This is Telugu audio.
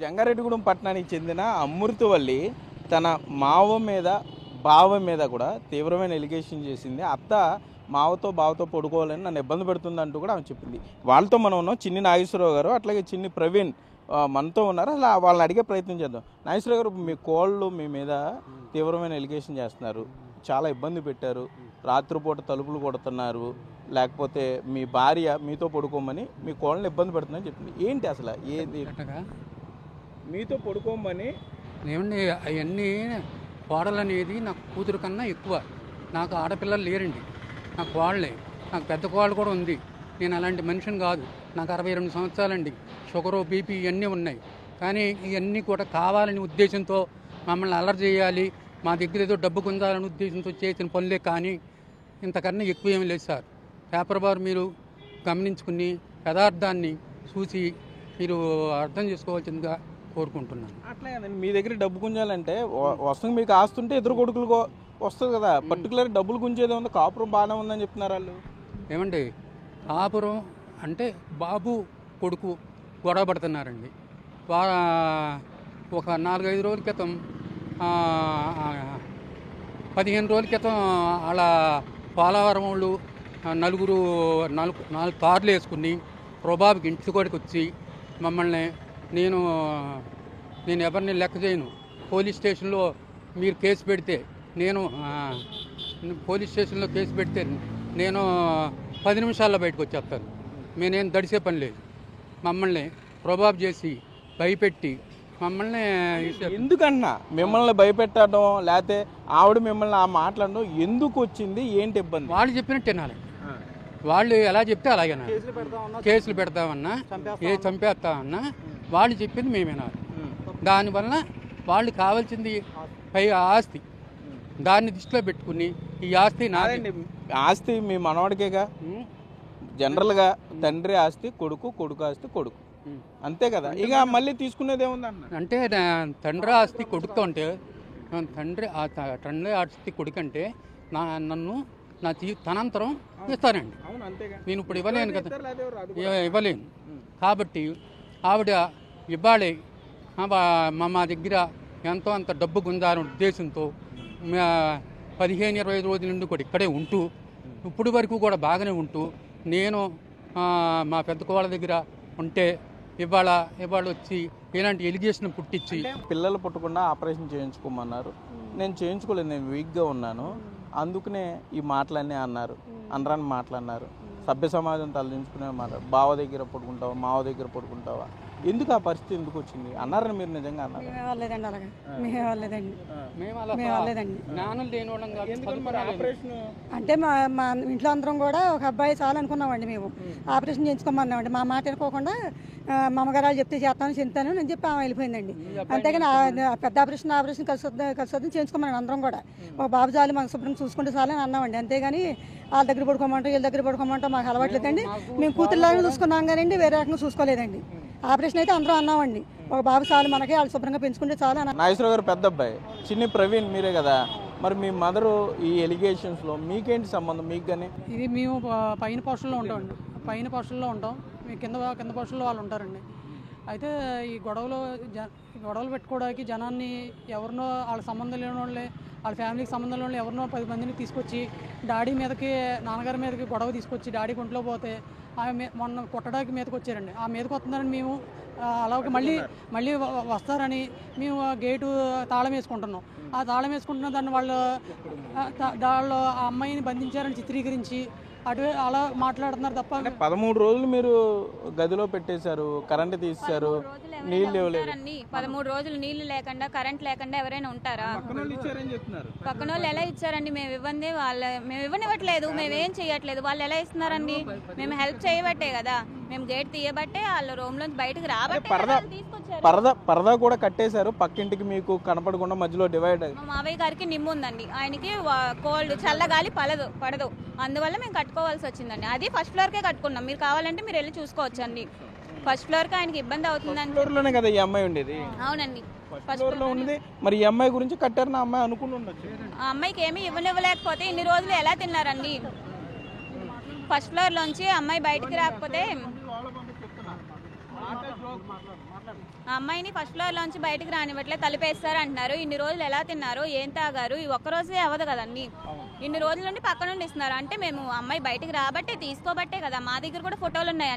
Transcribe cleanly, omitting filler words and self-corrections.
జంగారెడ్డిగూడెం పట్టణానికి చెందిన అమృతవల్లి తన బావ మీద కూడా తీవ్రమైన ఎలిగేషన్ చేసింది. అత్త మావతో బావతో పడుకోవాలని నన్ను ఇబ్బంది పెడుతుందంటూ కూడా ఆమె చెప్పింది. వాళ్ళతో మనం ఉన్నాం, చిన్ని నాగేశ్వరరావు గారు అట్లాగే చిన్ని ప్రవీణ్ మనతో ఉన్నారు. అలా వాళ్ళని అడిగే ప్రయత్నం చేద్దాం. నాగేశ్వరరావు గారు, మీ కోళ్ళు మీ మీద తీవ్రమైన ఎలిగేషన్ చేస్తున్నారు, చాలా ఇబ్బంది పెట్టారు, రాత్రిపూట తలుపులు కొడుతున్నారు, లేకపోతే మీ భార్య మీతో పడుకోమని మీ కోళ్ళని ఇబ్బంది పెడుతుందని చెప్పింది. ఏంటి అసలు ఏది మీతో పడుకోమని? ఏమండి, అవన్నీ కోడలు అనేది నాకు కూతురు కన్నా ఎక్కువ. నాకు ఆడపిల్లలు లేరండి, నాకు కోళ్ళే. నాకు పెద్ద కోళ్ళు కూడా ఉంది. నేను అలాంటి మనిషిని కాదు. నాకు 62 సంవత్సరాలండి. షుగరు, బీపీ ఇవన్నీ ఉన్నాయి. కానీ ఇవన్నీ కూడా కావాలని ఉద్దేశంతో మమ్మల్ని అల్లరి చేయాలి, మా దగ్గర ఏదో డబ్బు పొందాలని ఉద్దేశంతో చేసిన పనులే. కానీ ఇంతకన్నా ఎక్కువ ఏమి లేదు సార్. పేపర్ బార్ మీరు గమనించుకుని యథార్థాన్ని చూసి మీరు అర్థం చేసుకోవాల్సిందిగా కోరుకుంటున్నాను. అట్లాగే మీ దగ్గర డబ్బు గుంజాలంటే వస్తుంది, మీకు ఆస్తుంటే ఇద్దరు కొడుకులు వస్తుంది కదా. పర్టికులర్ డబ్బులు గుంజేది ఉంది, కాపురం బాగానే ఉందని చెప్తున్నారు వాళ్ళు. ఏమండి, కాపురం అంటే బాబు కొడుకు గొడవ పడుతున్నారండి. ఒక 4-5 రోజుల క్రితం, 15 రోజుల క్రితం అలా పోలవరం వాళ్ళు నాలుగు కార్లు వేసుకుని ప్రభావికి ఇంటి కొడుకు వచ్చి మమ్మల్ని, నేను ఎవరిని లెక్క చేయను, పోలీస్ స్టేషన్లో మీరు కేసు పెడితే నేను 10 నిమిషాల్లో బయటకు వచ్చేస్తాను, నేనేం దడిసే పని లేదు. మమ్మల్ని ప్రభావం చేసి భయపెట్టి మమ్మల్ని ఎందుకన్నా మిమ్మల్ని భయపెట్టడం, లేకపోతే ఆవిడ మిమ్మల్ని ఆ మాట్లాడడం ఎందుకు వచ్చింది, ఏంటి ఇబ్బంది? వాళ్ళు చెప్పినట్టు వినాలి. వాళ్ళు ఎలా చెప్తే అలాగే కేసులు పెడతామన్నా, చంపేస్తామన్నా వాళ్ళు చెప్పింది మేము వినాలి. దానివల్ల వాళ్ళు కావాల్సింది పై ఆస్తి, దాన్ని దృష్టిలో పెట్టుకుని ఈ ఆస్తి నాదండి. ఆస్తి మీ మనవాడికేగా. జనరల్గా తండ్రి ఆస్తి కొడుకు, కొడుకు ఆస్తి కొడుకు, అంతే కదా. ఇక మళ్ళీ తీసుకునేది ఏముంది అంటే తండ్రి ఆస్తి కొడుకు అంటే, తండ్రి ఆస్తి కొడుకు అంటే నన్ను నా తనంతరం ఇస్తానండి. నేను ఇప్పుడు ఇవ్వలేను కదా, ఇవ్వలేను. కాబట్టి ఆవిడ ఇవ్వాలి, మా దగ్గర ఎంతో అంత డబ్బు గుందాలనే ఉద్దేశంతో 15-20 రోజుల నుండి కూడా ఇక్కడే ఉంటూ, ఇప్పుడు వరకు కూడా బాగానే ఉంటూ, నేను మా పెద్ద కోళ్ళ దగ్గర ఉంటే ఇవాళ వచ్చి ఇలాంటి ఎలిగేషన్ పుట్టించి పిల్లలు పుట్టకుండా ఆపరేషన్ చేయించుకోమన్నారు. నేను చేయించుకోలేదు, నేను వీక్గా ఉన్నాను, అందుకనే ఈ మాటలన్నీ అన్నారు, అనరాని మాటలన్నారు. సభ్య సమాజం తలదించుకునే మాట, బావ దగ్గర పడుకుంటావా, మావ దగ్గర పడుకుంటావా, ఎందుకు ఆ పరిస్థితి ఎందుకు వచ్చింది అన్నారని మీరు నిజంగా అన్నారు? అంటే మా ఇంట్లో అందరం కూడా ఒక అబ్బాయి చాలు అనుకున్నామండి. మేము ఆపరేషన్ చేయించుకోమన్నామండి. మా మాట అనుకోకుండా మామగారు చెప్తే చెప్తాను నేను చెప్పి ఆమె వెళ్ళిపోయిందండి. అంతేగాని పెద్ద ఆపరేషన్ కలిసి చేయించుకోమన్నాడు. అందరం కూడా ఒక బాబు చాలు మాకు శుభ్రంగా చూసుకుంటే చాలని అన్నామండి. అంతేగాని వాళ్ళ దగ్గర పడుకోమంటాం, వీళ్ళ దగ్గర పడుకోమంటాం మాకు అలవాట్లేదండి. మేము కూతురులాగా చూసుకున్నాం కానీ వేరే రకంగా చూసుకోలేదండి. ఆపరేషన్ అయితే అందరూ అన్నామండి, ఒక బాబు చాలు మనకి, వాళ్ళు శుభ్రంగా పెంచుకుంటే చాలా. నాగేశ్వరరావు గారు పెద్ద అబ్బాయి, చిన్ని ప్రవీణ్ మీరే కదా. మరి మీ మదరు ఈ ఎలిగేషన్స్లో మీకేంటి సంబంధం? మీకు కానీ ఇది మేము పైన పోస్టుల్లో ఉంటామండి, పైన పోస్టుల్లో ఉంటాం, మేము కింద పోస్టుల్లో వాళ్ళు ఉంటారండి. అయితే ఈ గొడవలు పెట్టుకోవడానికి జనాన్ని ఎవరినో, వాళ్ళ సంబంధం లేని వాళ్ళే, వాళ్ళ ఫ్యామిలీకి సంబంధం లేని ఎవరినో 10 మందిని తీసుకొచ్చి డాడీ మీదకి, నాన్నగారి మీదకి గొడవ తీసుకొచ్చి డాడీ ఒంట్లో పోతే ఆమె మొన్న కొట్టడానికి మీదకి వచ్చారండి. ఆ మీదకి వస్తున్నారని మేము అలాగే మళ్ళీ వస్తారని మేము గేటు తాళం వేసుకుంటున్నాం. ఆ తాళం వేసుకుంటున్న దాన్ని వాళ్ళు ఆ అమ్మాయిని బంధించారని చిత్రీకరించి అలా మాట్లాడుతున్నారు తప్ప. 13 రోజులు మీరు గదిలో పెట్టేశారు, కరెంట్ తీసేశారు, నీళ్ళు 13 రోజులు నీళ్లు లేకుండా, కరెంట్ లేకుండా ఎవరైనా ఉంటారా? పక్కన వాళ్ళు ఎలా ఇచ్చారండి? మేము ఇవ్వనివ్వట్లేదు, మేమేం చేయట్లేదు, వాళ్ళు ఎలా ఇస్తున్నారండి? మేము హెల్ప్ చేయబట్టే కదా, మేము గేట్ తీయబట్టే వాళ్ళ రూమ్ లోంచి బయటకు రాబట్టే పరదా కూడా కట్టేశారు పక్కింటికి, మీకు కనపడకుండా మధ్యలో డివైడ్. మా మావయ్య గారికి నిమ్ము ఉందండి, ఆయనకి కోల్డ్, చల్లగాలి పడదు, అందువల్ల మేము కట్టుకోవాల్సి వచ్చిందండి. అది ఫస్ట్ ఫ్లోర్ కే కట్టుకున్నాం. మీరు కావాలంటే మీరు వెళ్ళి చూసుకోవచ్చు అండి. ఫస్ట్ ఫ్లోర్ కి ఆయనకి ఇబ్బంది అవుతుందండి. కదా ఈ అమ్మాయి ఉండేది? అవునండి, ఫస్ట్ ఫ్లోర్ లో ఉంది. మరి ఈ అమ్మాయి గురించి కట్టారని అమ్మాయి అనుకుంటుండొచ్చు. ఆ అమ్మాయికి ఏమీ ఇవ్వనివ్వలేకపోతే ఇన్ని రోజులు ఎలా తిన్నారండి? ఫస్ట్ ఫ్లోర్ లోంచి అమ్మాయి బయటికి రాకపోతే ఆ అమ్మాయిని ఫస్ట్ ఫ్లోర్ లోంచి బయటకు రానివ్వట్లే, తలుపేస్తారు అంటున్నారు. ఇన్ని రోజులు ఎలా తిన్నారు, ఏం తాగారు, ఈ ఒక్క రోజే అవ్వదు కదండి. ఇన్ని రోజుల నుండి పక్క నుండి ఇస్తున్నారు అంటే మేము అమ్మాయి బయటకు రాబట్టే తీసుకోబట్టే కదా. మా దగ్గర కూడా ఫోటోలు ఉన్నాయి.